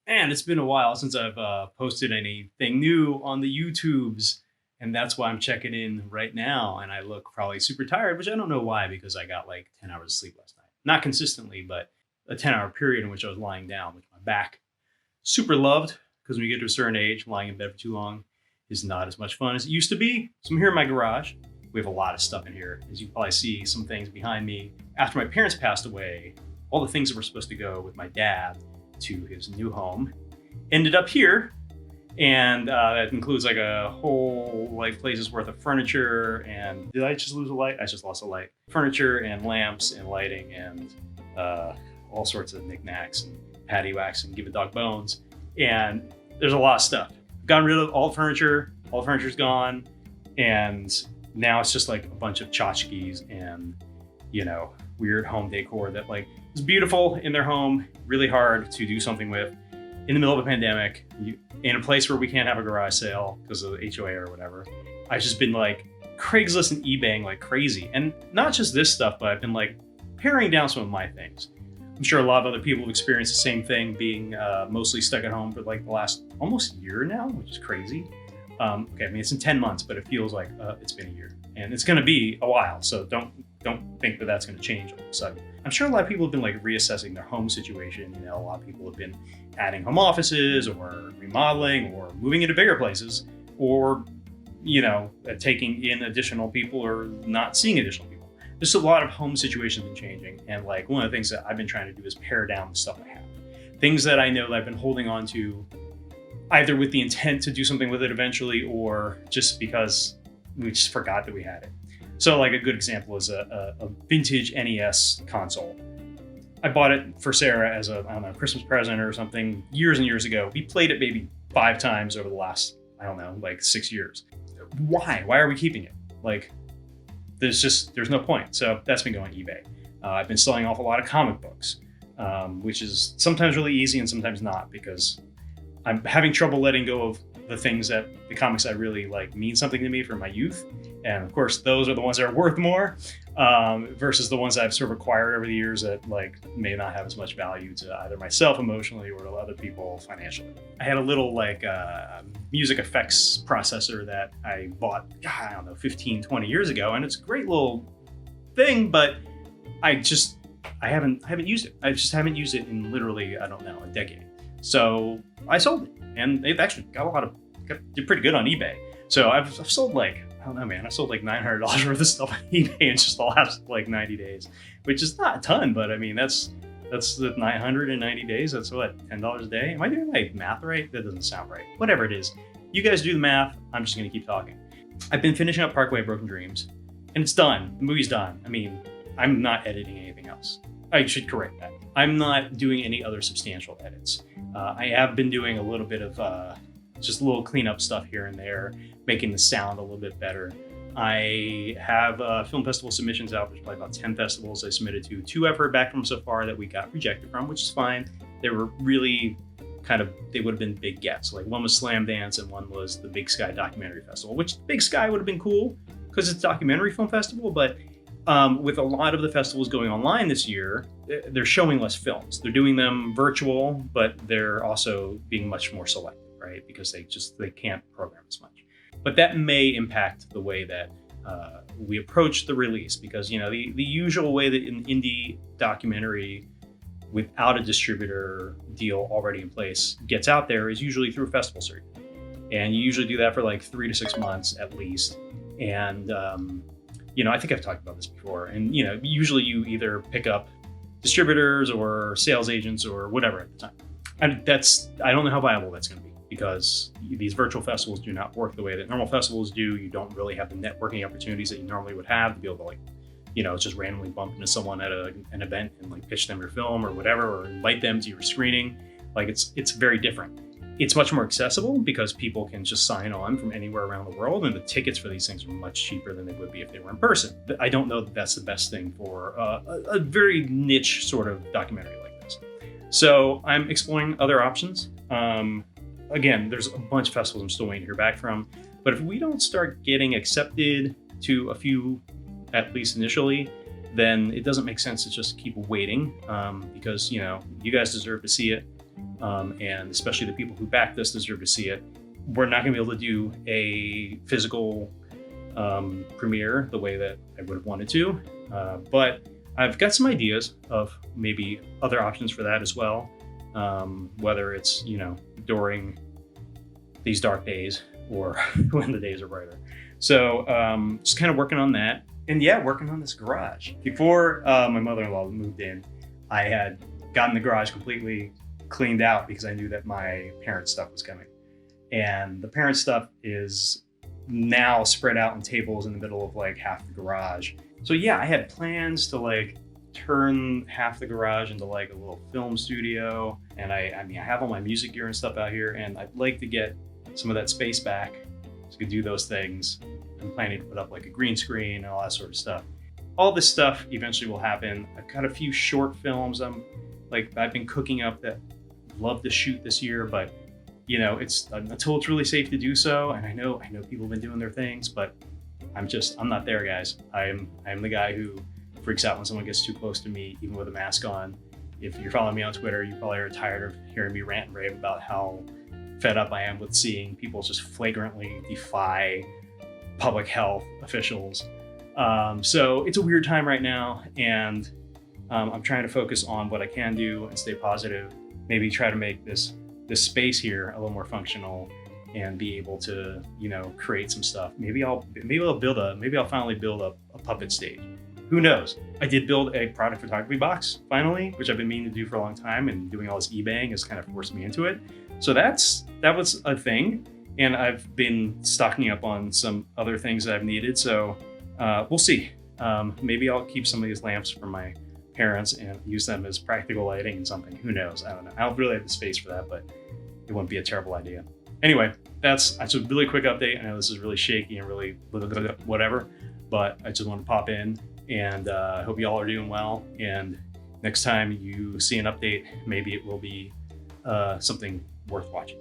And it's been a while since I've posted anything new on the YouTubes, and that's why I'm checking in right now. And I look probably super tired, which I don't know why, because I got like 10 hours of sleep last night. Not consistently, but a 10-hour period in which I was lying down, which my back super loved, because when you get to a certain age, lying in bed for too long is not as much fun as it used to be. So I'm here in my garage. We have a lot of stuff in here. As you probably see, some things behind me. After my parents passed away, all the things that were supposed to go with my dad to his new home ended up here, and that includes like a whole like place's worth of furniture. And did I just lose a light? I just lost a light. Furniture and lamps and lighting and all sorts of knickknacks and patty wax and give a dog bones. And there's a lot of stuff. Gotten rid of all the furniture. All the furniture's gone, and now it's just like a bunch of tchotchkes and weird home decor that like is beautiful in their home, really hard to do something with in the middle of a pandemic, in a place where we can't have a garage sale because of the HOA or whatever. I've just been like Craigslist and eBaying like crazy. And not just this stuff, but I've been like paring down some of my things. I'm sure a lot of other people have experienced the same thing, being mostly stuck at home for like the last almost year now, which is crazy. Okay, I mean, it's in 10 months, but it feels like it's been a year. And it's going to be a while, so don't think that that's going to change all of a sudden. I'm sure a lot of people have been like reassessing their home situation. A lot of people have been adding home offices or remodeling or moving into bigger places, or taking in additional people or not seeing additional people. There's a lot of home situations been changing, and like one of the things that I've been trying to do is pare down the stuff I have, things that I know that I've been holding on to, either with the intent to do something with it eventually, or just because we just forgot that we had it. So like a good example is a vintage NES console. I bought it for Sarah as a, I don't know, Christmas present or something years and years ago. We played it maybe 5 times over the last, I don't know, like 6 years. Why? Why are we keeping it? Like, there's no point. So that's been going eBay. I've been selling off a lot of comic books, which is sometimes really easy and sometimes not, because I'm having trouble letting go of the things that the comics I really like mean something to me from my youth. And of course, those are the ones that are worth more, versus the ones I've sort of acquired over the years that like may not have as much value to either myself emotionally or to other people financially. I had a little like music effects processor that I bought, I don't know, 15, 20 years ago. And it's a great little thing, but I haven't used it. I just haven't used it in literally, I don't know, a decade. So I sold it, and they've actually did pretty good on eBay. So I've sold like, I don't know, man, I sold like $900 worth of stuff on eBay in just the last like 90 days, which is not a ton, but I mean, that's the 990 days. That's what, $10 a day? Am I doing my math right? That doesn't sound right. Whatever it is, you guys do the math. I'm just going to keep talking. I've been finishing up Parkway Broken Dreams, and it's done. The movie's done. I mean, I'm not editing anything else. I should correct that. I'm not doing any other substantial edits. I have been doing a little bit of just a little cleanup stuff here and there, making the sound a little bit better. I have film festival submissions out. There's probably about 10 festivals I submitted to. 2 I've heard back from so far that we got rejected from, which is fine. They were really they would have been big gets. Like one was Slam Dance and one was the Big Sky Documentary Festival, which Big Sky would have been cool because it's a documentary film festival, but with a lot of the festivals going online this year, they're showing less films. They're doing them virtual, but they're also being much more selective, right? Because they can't program as much. But that may impact the way that we approach the release, because the usual way that an indie documentary without a distributor deal already in place gets out there is usually through a festival circuit. And you usually do that for like 3 to 6 months at least. And I think I've talked about this before. And usually you either pick up distributors or sales agents or whatever at the time. And I don't know how viable that's going to be, because these virtual festivals do not work the way that normal festivals do. You don't really have the networking opportunities that you normally would have to be able to just randomly bump into someone at an event and like pitch them your film or whatever, or invite them to your screening. Like it's very different. It's much more accessible because people can just sign on from anywhere around the world, and the tickets for these things are much cheaper than they would be if they were in person. I don't know that that's the best thing for a very niche sort of documentary like this. So I'm exploring other options. Again, there's a bunch of festivals I'm still waiting to hear back from, but if we don't start getting accepted to a few, at least initially, then it doesn't make sense to just keep waiting, because you guys deserve to see it. and especially the people who backed us deserve to see it. We're not going to be able to do a physical premiere the way that I would have wanted to, but I've got some ideas of maybe other options for that as well, whether it's, during these dark days or when the days are brighter. So just kind of working on that. And yeah, working on this garage. Before my mother-in-law moved in, I had gotten the garage completely cleaned out because I knew that my parents' stuff was coming. And the parents' stuff is now spread out on tables in the middle of like half the garage. So yeah, I had plans to like turn half the garage into like a little film studio. And I have all my music gear and stuff out here, and I'd like to get some of that space back so I could do those things. I'm planning to put up like a green screen and all that sort of stuff. All this stuff eventually will happen. I've got a few short films I've been cooking up that I'd love to shoot this year, but it's until it's really safe to do so. And I know people have been doing their things, but I'm not there, guys. I am the guy who freaks out when someone gets too close to me, even with a mask on. If you're following me on Twitter, you probably are tired of hearing me rant and rave about how fed up I am with seeing people just flagrantly defy public health officials. So it's a weird time right now, and I'm trying to focus on what I can do and stay positive. Maybe try to make this space here a little more functional and be able to, create some stuff. Maybe I'll finally build a puppet stage. Who knows? I did build a product photography box finally, which I've been meaning to do for a long time, and doing all this eBaying has kind of forced me into it. So that was a thing. And I've been stocking up on some other things that I've needed. So we'll see. Maybe I'll keep some of these lamps for my parents and use them as practical lighting and something. Who knows? I don't know. I don't really have the space for that, but it wouldn't be a terrible idea. Anyway, that's a really quick update. I know this is really shaky and really whatever, but I just want to pop in, and I hope you all are doing well. And next time you see an update, maybe it will be something worth watching.